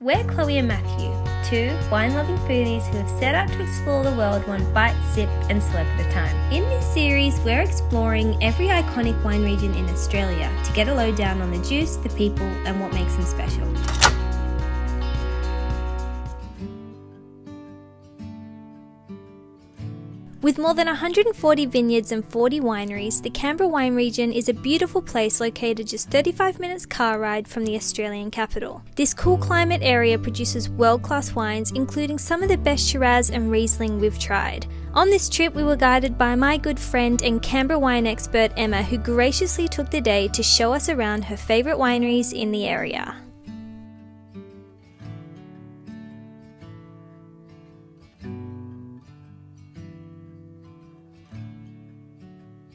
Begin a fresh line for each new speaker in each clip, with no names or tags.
We're Chloe and Matthew, two wine-loving foodies who have set out to explore the world one bite, sip and slurp at a time. In this series, we're exploring every iconic wine region in Australia to get a lowdown on the juice, the people and what makes them special. With more than 140 vineyards and 40 wineries, the Canberra wine region is a beautiful place located just 35 minutes car ride from the Australian capital. This cool climate area produces world-class wines, including some of the best Shiraz and Riesling we've tried. On this trip, we were guided by my good friend and Canberra wine expert Emma, who graciously took the day to show us around her favourite wineries in the area.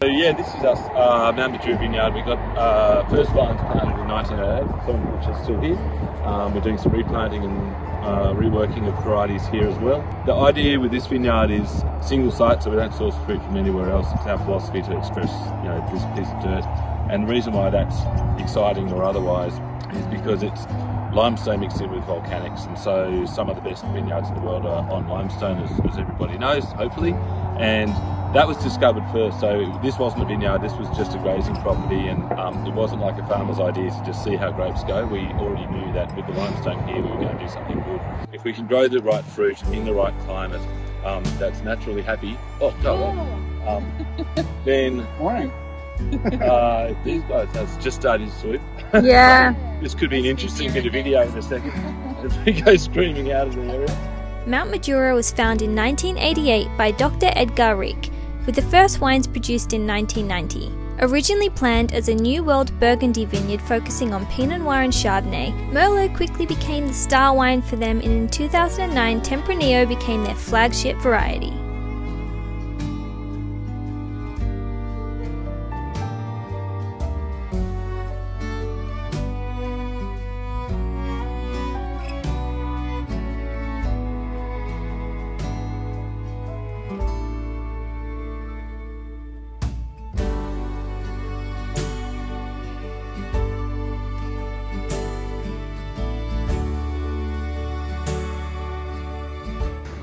So yeah, this is us, Mount Mature Vineyard. We got first vines planted in 1908, some of which are still here. We're doing some replanting and reworking of varieties here as well. The idea with this vineyard is single site, so we don't source fruit from anywhere else. It's our philosophy to express, this piece of dirt. And the reason why that's exciting or otherwise is because it's limestone mixed in with volcanics, and so some of the best vineyards in the world are on limestone, as everybody knows, hopefully. And that was discovered first, so this wasn't a vineyard, this was just a grazing property, and it wasn't like a farmer's idea to just see how grapes go. We already knew that with the limestone here we were going to do something good. If we can grow the right fruit in the right climate that's naturally happy, then
Morning.
these guys are just starting to swoop.
Yeah.
This could be an interesting bit of video in a second as we go screaming out of the area.
Mount Madura was found in 1988 by Dr. Edgar Rick, with the first wines produced in 1990. Originally planned as a New World Burgundy vineyard focusing on Pinot Noir and Chardonnay, Merlot quickly became the star wine for them, and in 2009 Tempranillo became their flagship variety.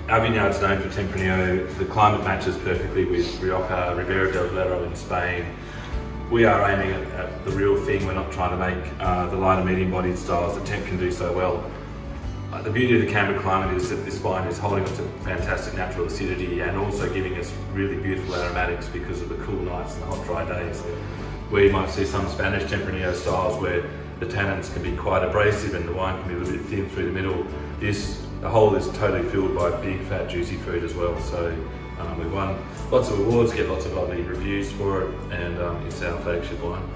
Our vineyard's known for Tempranillo. The climate matches perfectly with Rioja, Ribera del Duero in Spain. We are aiming at the real thing. We're not trying to make the lighter medium-bodied styles that Temp can do so well. The beauty of the Canberra climate is that this wine is holding on to fantastic natural acidity and also giving us really beautiful aromatics because of the cool nights and the hot, dry days. Where you might see some Spanish Tempranillo styles where the tannins can be quite abrasive and the wine can be a little bit thin through the middle. The whole is totally filled by big, fat, juicy fruit as well. So we've won lots of awards, get lots of lovely reviews for it, and it's our flagship wine.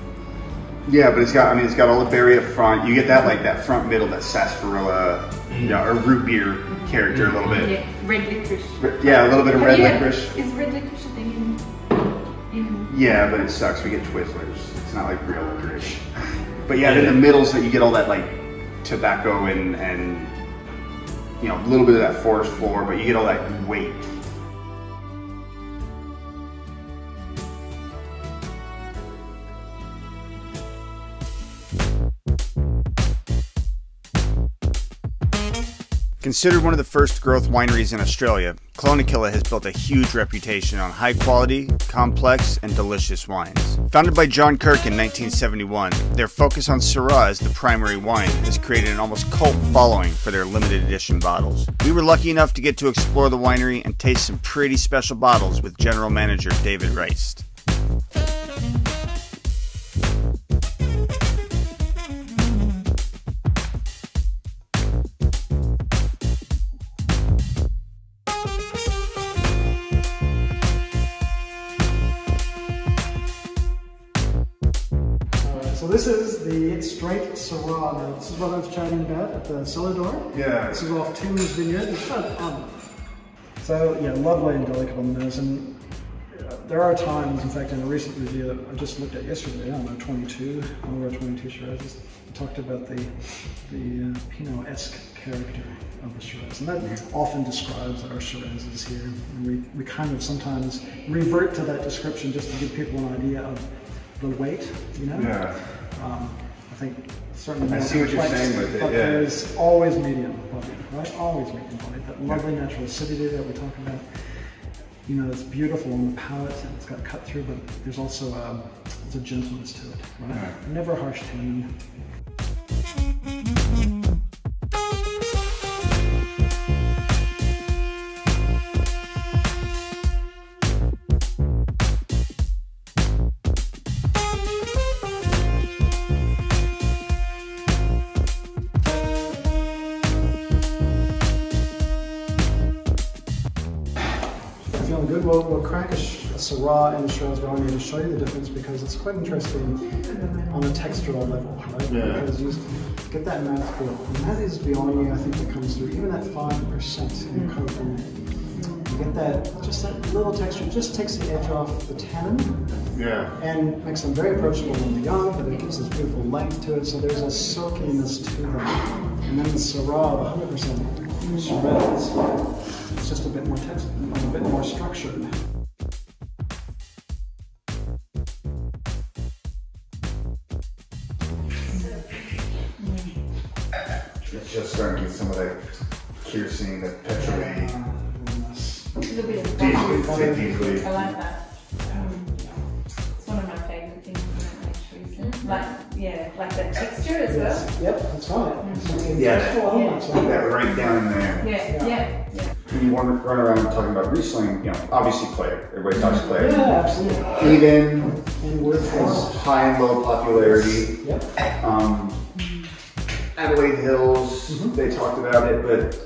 Yeah, but it's got all the berry up front. You get that front middle, that sarsaparilla, or root beer character a little bit.
Yeah, red licorice.
Yeah, a little bit of red licorice.
Is red licorice a thing in?
Yeah, but it sucks. We get Twizzlers. It's not like real licorice. But yeah, in the middles, that you get all that like tobacco and a little bit of that forest floor, but you get all that weight. Considered one of the first growth wineries in Australia, Clonakilla has built a huge reputation on high quality, complex, and delicious wines. Founded by John Kirk in 1971, their focus on Syrah as the primary wine has created an almost cult following for their limited edition bottles. We were lucky enough to get to explore the winery and taste some pretty special bottles with General Manager David Reist.
So this is the straight Syrah. Now this is what I was chatting about at the cellar door.
Yeah.
This is off Tim's Vineyard. It's so yeah, lovely and delicate on the nose. And there are times, in fact, in a recent review that I just looked at yesterday, on the 22 Shirazes, I talked about the Pinot-esque character of the Shiraz, and that often describes our Shirazes here. And we kind of sometimes revert to that description just to give people an idea of the weight,
Yeah.
I think certainly.
I see what you're saying with it,
but
yeah.
there's always medium body, right? Always medium body. That lovely natural acidity that we talk about. You know, it's beautiful on the palate and it's got cut through, but there's also there's a gentleness to it, right? Never harsh tannin. Feeling good? We'll crack a Syrah and a Shiraz Viognier to show you the difference because it's quite interesting on a textural level, right?
Yeah.
Because you get that mouthfeel. And that is Viognier, I think, that comes through. Even at 5% in coconut, you get that, just that little texture. It just takes the edge off the tannin.
Yeah.
And makes them very approachable when they're young, but it gives this beautiful length to it. So there's a silkiness to them. And then the Syrah, 100% Shiraz. It's just a bit more text, a bit more structured.
It's just starting to get some of that kerosene, that petrol.
A little bit of
Deeply.
I like that. It's one of my favourite things actually. Like, yeah, like that texture as well.
Yep, that's right.
Yeah.
Yeah.
That right down in there.
Yeah.
When you run around talking about Riesling, you know, obviously clay. Everybody talks clay.
Yeah, absolutely.
Even
And with
has high and low popularity.
Yep.
Adelaide Hills, they talked about it, but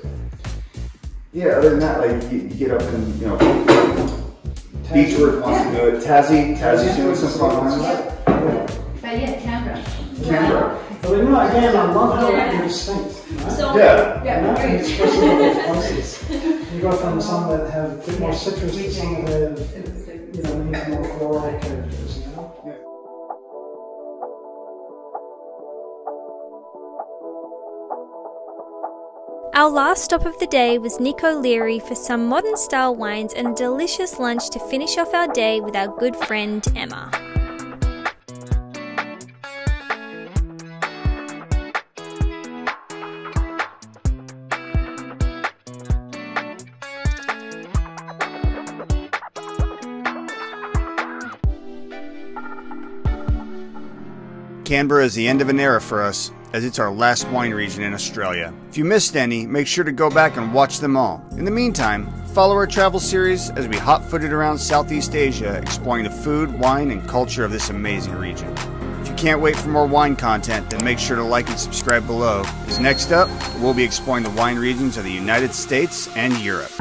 yeah, other than that, like you get up and, you know, Beechworth wants to do it. Tassie's doing some fun ones.
But yeah,
Canberra.
But you know, again, I love how they're distinct. Right?
So,
Yeah.
And especially in those places. You go from some that have a bit more citrus to some that have, you know, maybe more floral characters, you know?
Our last stop of the day was Nick O'Leary for some modern style wines and a delicious lunch to finish off our day with our good friend Emma.
Canberra is the end of an era for us, as it's our last wine region in Australia. If you missed any, make sure to go back and watch them all. In the meantime, follow our travel series as we hot-footed around Southeast Asia, exploring the food, wine, and culture of this amazing region. If you can't wait for more wine content, then make sure to like and subscribe below, as next up, we'll be exploring the wine regions of the United States and Europe.